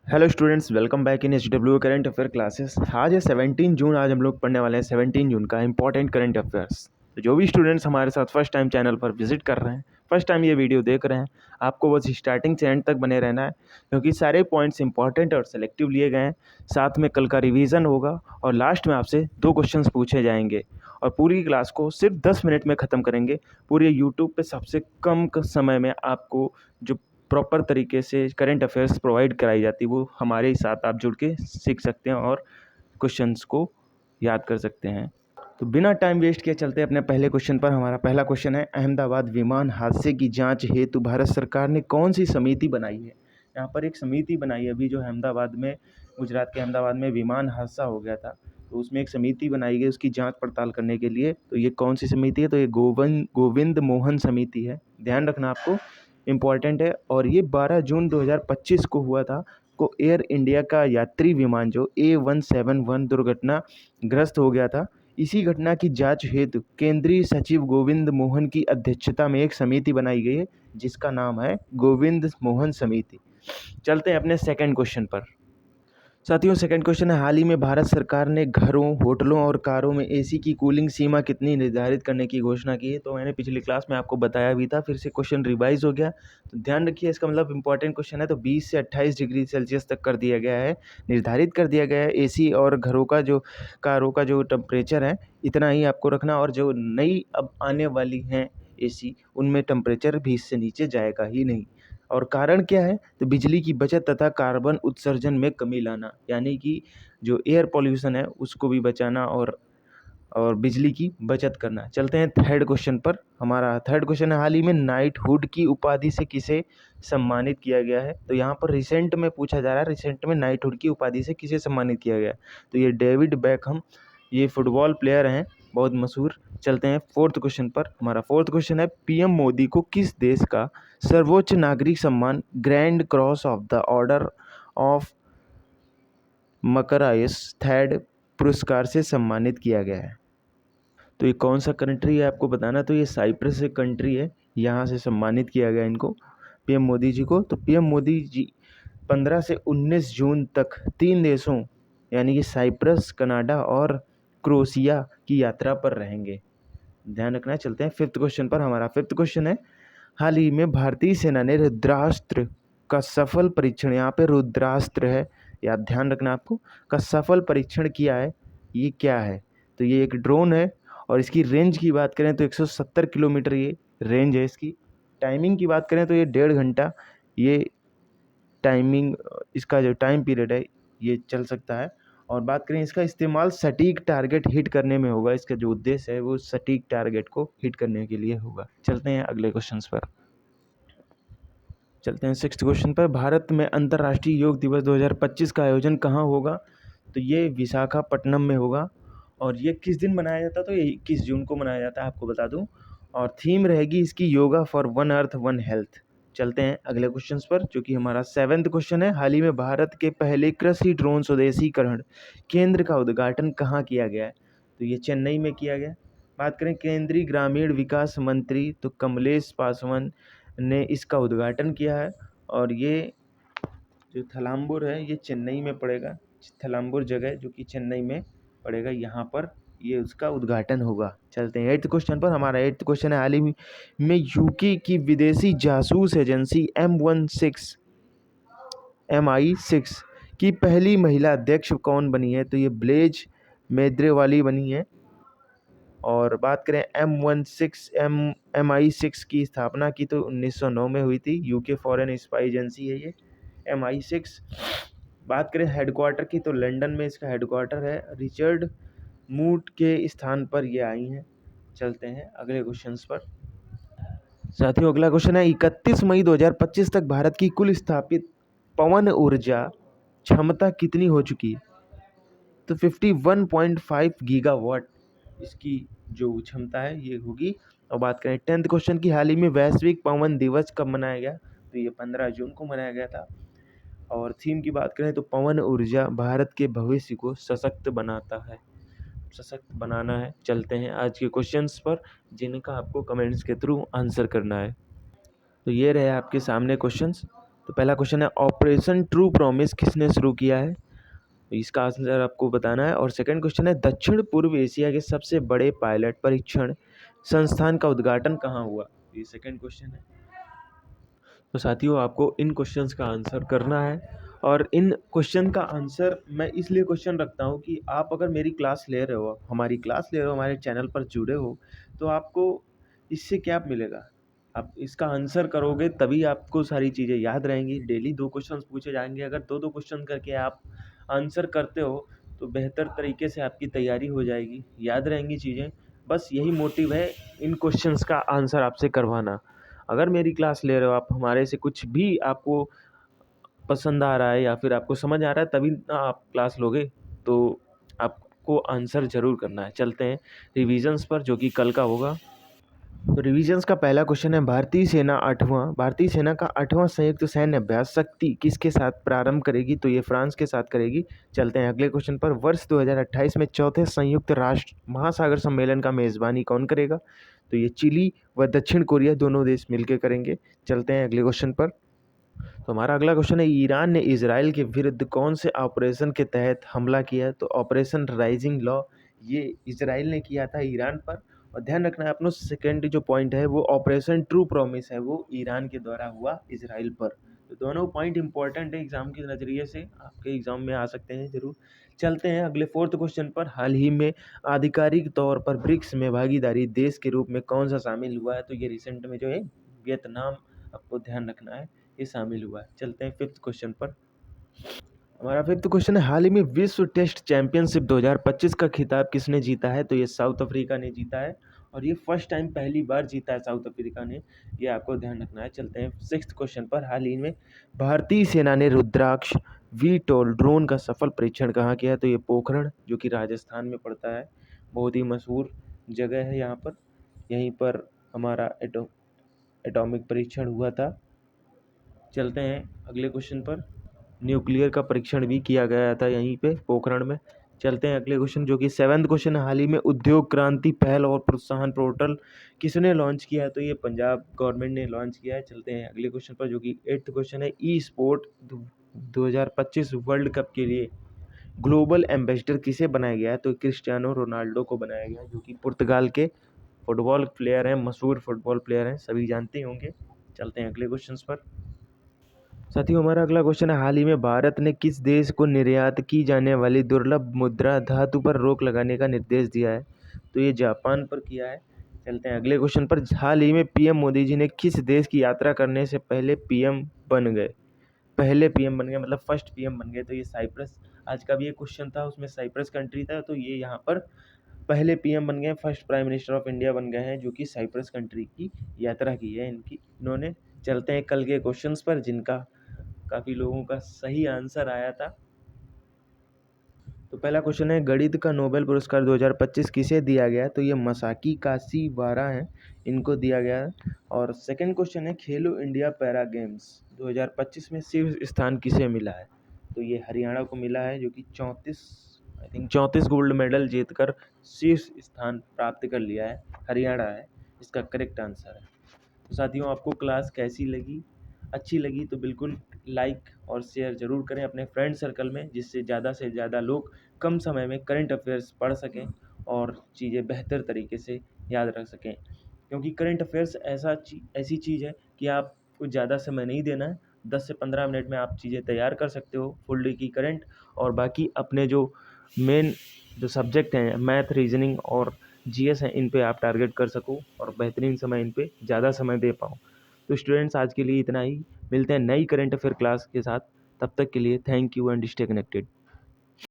Hello students, welcome back in HW current affair classes. आज है 17 जून। आज हम लोग पढ़ने वाले हैं 17 जून का इंपॉर्टेंट करंट अफेयर्स। तो जो भी स्टूडेंट्स हमारे साथ फर्स्ट टाइम चैनल पर विजिट कर रहे हैं, फर्स्ट टाइम ये वीडियो देख रहे हैं, आपको बस स्टार्टिंग से एंड तक बने रहना है, क्योंकि सारे पॉइंट्स इंपॉर्टेंट और सेलेक्टिव लिए गए हैं। साथ में कल का रिवीजन होगा और लास्ट में आपसे 2 क्वेश्चंस पूछे जाएंगे और पूरी क्लास को सिर्फ 10 मिनट में ख़त्म करेंगे। पूरे यूट्यूब पे सबसे कम समय में आपको जो प्रॉपर तरीके से करंट अफेयर्स प्रोवाइड कराई जाती है, वो हमारे साथ आप जुड़ के सीख सकते हैं और क्वेश्चंस को याद कर सकते हैं। तो बिना टाइम वेस्ट किए चलते हैं अपने पहले क्वेश्चन पर। हमारा पहला क्वेश्चन है, अहमदाबाद विमान हादसे की जांच हेतु भारत सरकार ने कौन सी समिति बनाई है। यहाँ पर एक समिति बनाई है। अभी जो अहमदाबाद में, गुजरात के अहमदाबाद में विमान हादसा हो गया था, तो उसमें एक समिति बनाई गई उसकी जांच पड़ताल करने के लिए। तो ये कौन सी समिति है? तो ये गोविंद मोहन समिति है। ध्यान रखना आपको, इम्पॉर्टेंट है। और ये 12 जून 2025 को हुआ था। को एयर इंडिया का यात्री विमान जो A171 दुर्घटनाग्रस्त हो गया था। इसी घटना की जांच हेतु केंद्रीय सचिव गोविंद मोहन की अध्यक्षता में एक समिति बनाई गई है, जिसका नाम है गोविंद मोहन समिति। चलते हैं अपने सेकंड क्वेश्चन पर। साथियों, सेकंड क्वेश्चन है, हाल ही में भारत सरकार ने घरों, होटलों और कारों में AC की कूलिंग सीमा कितनी निर्धारित करने की घोषणा की है। तो मैंने पिछली क्लास में आपको बताया भी था, फिर से क्वेश्चन रिवाइज हो गया, तो ध्यान रखिए। इसका मतलब इंपॉर्टेंट क्वेश्चन है। तो 20 से 28 डिग्री सेल्सियस तक कर दिया गया है, निर्धारित कर दिया गया है। AC और घरों का जो, कारों का जो टेम्परेचर है, इतना ही आपको रखना। और जो नई अब आने वाली हैं AC, उनमें टेम्परेचर 20 से नीचे जाएगा ही नहीं। और कारण क्या है? तो बिजली की बचत तथा कार्बन उत्सर्जन में कमी लाना, यानी कि जो एयर पॉल्यूशन है उसको भी बचाना और बिजली की बचत करना। चलते हैं थर्ड क्वेश्चन पर। हमारा थर्ड क्वेश्चन है, हाल ही में नाइटहुड की उपाधि से किसे सम्मानित किया गया है। तो यहाँ पर रिसेंट में पूछा जा रहा है, रिसेंट में नाइटहुड की उपाधि से किसे सम्मानित किया गया है। तो ये डेविड बेकहम, ये फुटबॉल प्लेयर हैं, बहुत मशहूर। चलते हैं फोर्थ क्वेश्चन पर। हमारा फोर्थ क्वेश्चन है, PM मोदी को किस देश का सर्वोच्च नागरिक सम्मान grand cross of the order of Makarios third पुरस्कार से सम्मानित किया गया है। तो ये कौन सा कंट्री है आपको बताना। तो ये साइप्रस एक कंट्री है, यहाँ से सम्मानित किया गया इनको, PM मोदी जी को। तो PM मोदी जी 15 से 19 जून तक 3 देशों यानी कि साइप्रस, कनाडा और क्रोएशिया की यात्रा पर रहेंगे। ध्यान रखना है। चलते हैं फिफ्थ क्वेश्चन पर। हमारा फिफ्थ क्वेश्चन है, हाल ही में भारतीय सेना ने रुद्रास्त्र का सफल परीक्षण, यहाँ पे रुद्रास्त्र है, याद ध्यान रखना आपको, का सफल परीक्षण किया है। ये क्या है? तो ये एक ड्रोन है और इसकी रेंज की बात करें तो 170 किलोमीटर ये रेंज है इसकी। टाइमिंग की बात करें तो ये 1.5 घंटा ये टाइमिंग, इसका जो टाइम पीरियड है ये चल सकता है। और बात करें इसका इस्तेमाल सटीक टारगेट हिट करने में होगा। इसका जो उद्देश्य है वो सटीक टारगेट को हिट करने के लिए होगा। चलते हैं अगले क्वेश्चन पर। चलते हैं सिक्स्थ क्वेश्चन पर। भारत में अंतर्राष्ट्रीय योग दिवस 2025 का आयोजन कहाँ होगा। तो ये विशाखापट्टनम में होगा। और ये किस दिन मनाया जाता है? तो ये 21 जून को मनाया जाता है, आपको बता दूं। और थीम रहेगी इसकी yoga for one earth one health. चलते हैं अगले क्वेश्चन पर, जो कि हमारा 7th क्वेश्चन है, हाल ही में भारत के पहले कृषि ड्रोन स्वदेशीकरण केंद्र का उद्घाटन कहाँ किया गया है। तो ये चेन्नई में किया गया। बात करें केंद्रीय ग्रामीण विकास मंत्री, तो कमलेश पासवान ने इसका उद्घाटन किया है। और ये जो थलाम्बुर है ये चेन्नई में पड़ेगा। थलाम्बुर जगह जो कि चेन्नई में पड़ेगा, यहाँ पर ये उसका उद्घाटन होगा। चलते हैं 8th क्वेश्चन पर। हमारा 8th क्वेश्चन है, हाल ही में यूके की विदेशी जासूस एजेंसी MI6 की पहली महिला अध्यक्ष कौन बनी है। तो ये ब्लेज मेद्रेवाली बनी है। और बात करें MI6 की स्थापना की तो 1909 में हुई थी। यूके फॉरेन स्पाई एजेंसी है ये MI6। बात करें हेडक्वार्टर की तो लंदन में इसका हेडक्वार्टर है। रिचर्ड मूट के स्थान पर ये आई हैं। चलते हैं अगले क्वेश्चंस पर। साथियों, अगला क्वेश्चन है, 31 मई 2025 तक भारत की कुल स्थापित पवन ऊर्जा क्षमता कितनी हो चुकी है। तो 51.5 गीगावाट इसकी जो क्षमता है ये होगी। और बात करें 10th क्वेश्चन की, हाल ही में वैश्विक पवन दिवस कब मनाया गया। तो ये 15 जून को मनाया गया था। और थीम की बात करें तो पवन ऊर्जा भारत के भविष्य को सशक्त बनाता है, सशक्त बनाना है। चलते हैं आज के क्वेश्चंस पर, जिनका आपको कमेंट्स के थ्रू आंसर करना है। तो ये रहे आपके सामने क्वेश्चंस। तो पहला क्वेश्चन है ऑपरेशन ट्रू प्रॉमिस किसने शुरू किया है, तो इसका आंसर आपको बताना है। और सेकंड क्वेश्चन है दक्षिण पूर्व एशिया के सबसे बड़े पायलट परीक्षण संस्थान का उद्घाटन कहाँ हुआ, ये सेकंड क्वेश्चन है। तो साथियों आपको इन क्वेश्चंस का आंसर करना है, और इन क्वेश्चन का आंसर मैं इसलिए क्वेश्चन रखता हूँ कि आप अगर मेरी क्लास ले रहे हो, हमारी क्लास ले रहे हो, हमारे चैनल पर जुड़े हो, तो आपको इससे क्या मिलेगा, आप इसका आंसर करोगे तभी आपको सारी चीज़ें याद रहेंगी। डेली 2 क्वेश्चंस पूछे जाएंगे, अगर 2-2 क्वेश्चन करके आप आंसर करते हो तो बेहतर तरीके से आपकी तैयारी हो जाएगी, याद रहेंगी चीज़ें। बस यही मोटिव है इन क्वेश्चंस का आंसर आपसे करवाना। अगर मेरी क्लास ले रहे हो आप, हमारे से कुछ भी आपको पसंद आ रहा है या फिर आपको समझ आ रहा है तभी ना आप क्लास लोगे, तो आपको आंसर ज़रूर करना है। चलते हैं रिविजन्स पर जो कि कल का होगा। तो रिविजन्स का पहला क्वेश्चन है भारतीय सेना का 8वां संयुक्त सैन्य अभ्यास शक्ति किसके साथ प्रारंभ करेगी, तो ये फ्रांस के साथ करेगी। चलते हैं अगले क्वेश्चन पर, वर्ष 2028 में चौथे संयुक्त राष्ट्र महासागर सम्मेलन का मेज़बानी कौन करेगा, तो ये चिली व दक्षिण कोरिया दोनों देश मिलकर करेंगे। चलते हैं अगले क्वेश्चन पर। तो हमारा अगला क्वेश्चन है ईरान ने इजराइल के विरुद्ध कौन से ऑपरेशन के तहत हमला किया, तो ऑपरेशन राइजिंग लॉ ये इजराइल ने किया था ईरान पर। और ध्यान रखना है अपना सेकेंड जो पॉइंट है वो ऑपरेशन ट्रू प्रॉमिस है, वो ईरान के द्वारा हुआ इजराइल पर। तो दोनों पॉइंट इंपॉर्टेंट है, एग्जाम के नज़रिए से आपके एग्जाम में आ सकते हैं जरूर। चलते हैं अगले फोर्थ क्वेश्चन पर, हाल ही में आधिकारिक तौर पर ब्रिक्स में भागीदारी देश के रूप में कौन सा शामिल हुआ है, तो ये रिसेंट में जो है वियतनाम, आपको ध्यान रखना है ये शामिल हुआ है। चलते हैं फिफ्थ क्वेश्चन पर। हमारा फिफ्थ क्वेश्चन है हाल ही में विश्व टेस्ट चैंपियनशिप 2025 का खिताब किसने जीता है, तो ये साउथ अफ्रीका ने जीता है, और ये फर्स्ट टाइम पहली बार जीता है साउथ अफ्रीका ने, ये आपको ध्यान रखना है। चलते हैं सिक्स्थ क्वेश्चन पर, हाल ही में भारतीय सेना ने रुद्राक्ष वीटोल ड्रोन का सफल परीक्षण कहाँ किया है, तो ये पोखरण जो कि राजस्थान में पड़ता है, बहुत ही मशहूर जगह है यहाँ पर, यहीं पर हमारा एटॉमिक परीक्षण हुआ था। चलते हैं अगले क्वेश्चन पर, न्यूक्लियर का परीक्षण भी किया गया था यहीं पे पोखरण में। चलते हैं अगले क्वेश्चन जो कि सेवंथ क्वेश्चन है, हाल ही में उद्योग क्रांति पहल और प्रोत्साहन पोर्टल किसने लॉन्च किया है, तो ये पंजाब गवर्नमेंट ने लॉन्च किया है। चलते हैं अगले क्वेश्चन पर जो कि एट्थ क्वेश्चन है, ई स्पोर्ट 2025 वर्ल्ड कप के लिए ग्लोबल एम्बेसडर किसे बनाया गया है, तो क्रिस्टियानो रोनाल्डो को बनाया गया है, जो कि पुर्तगाल के फुटबॉल प्लेयर हैं, मशहूर फुटबॉल प्लेयर हैं, सभी जानते होंगे। चलते हैं अगले क्वेश्चन पर। साथियों हमारा अगला क्वेश्चन है, हाल ही में भारत ने किस देश को निर्यात की जाने वाली दुर्लभ मुद्रा धातु पर रोक लगाने का निर्देश दिया है, तो ये जापान पर किया है। चलते हैं अगले क्वेश्चन पर, हाल ही में पीएम मोदी जी ने किस देश की यात्रा करने से पहले पीएम बन गए, मतलब फर्स्ट पीएम बन गए, तो ये साइप्रस, आज का भी एक क्वेश्चन था उसमें साइप्रस कंट्री था, तो ये यहाँ पर पहले पीएम बन गए, first prime minister of India बन गए हैं, जो कि साइप्रस कंट्री की यात्रा की है इन्होंने। चलते हैं कल के क्वेश्चंस पर जिनका काफ़ी लोगों का सही आंसर आया था। तो पहला क्वेश्चन है, गणित का नोबेल पुरस्कार 2025 किसे दिया गया, तो ये मसाकी काशीवारा हैं, इनको दिया गया है। और सेकंड क्वेश्चन है, खेलो इंडिया पैरा गेम्स 2025 में शीर्ष स्थान किसे मिला है, तो ये हरियाणा को मिला है, जो कि 34 गोल्ड मेडल जीतकर शीर्ष स्थान प्राप्त कर लिया है, हरियाणा है इसका करेक्ट आंसर है। तो साथियों आपको क्लास कैसी लगी, अच्छी लगी तो बिल्कुल लाइक और शेयर ज़रूर करें अपने फ्रेंड सर्कल में, जिससे ज़्यादा से ज़्यादा लोग कम समय में करंट अफेयर्स पढ़ सकें और चीज़ें बेहतर तरीके से याद रख सकें। क्योंकि करंट अफेयर्स ऐसी चीज़ है कि आपको ज़्यादा समय नहीं देना है, 10 से 15 मिनट में आप चीज़ें तैयार कर सकते हो फुल डे की करंट, और बाकी अपने जो मेन जो सब्जेक्ट हैं मैथ, रीजनिंग और जीएस हैं, इन पे आप टारगेट कर सको और बेहतरीन समय इन पे ज़्यादा समय दे पाओ। तो स्टूडेंट्स आज के लिए इतना ही, मिलते हैं नई करंट अफेयर क्लास के साथ, तब तक के लिए thank you and stay connected.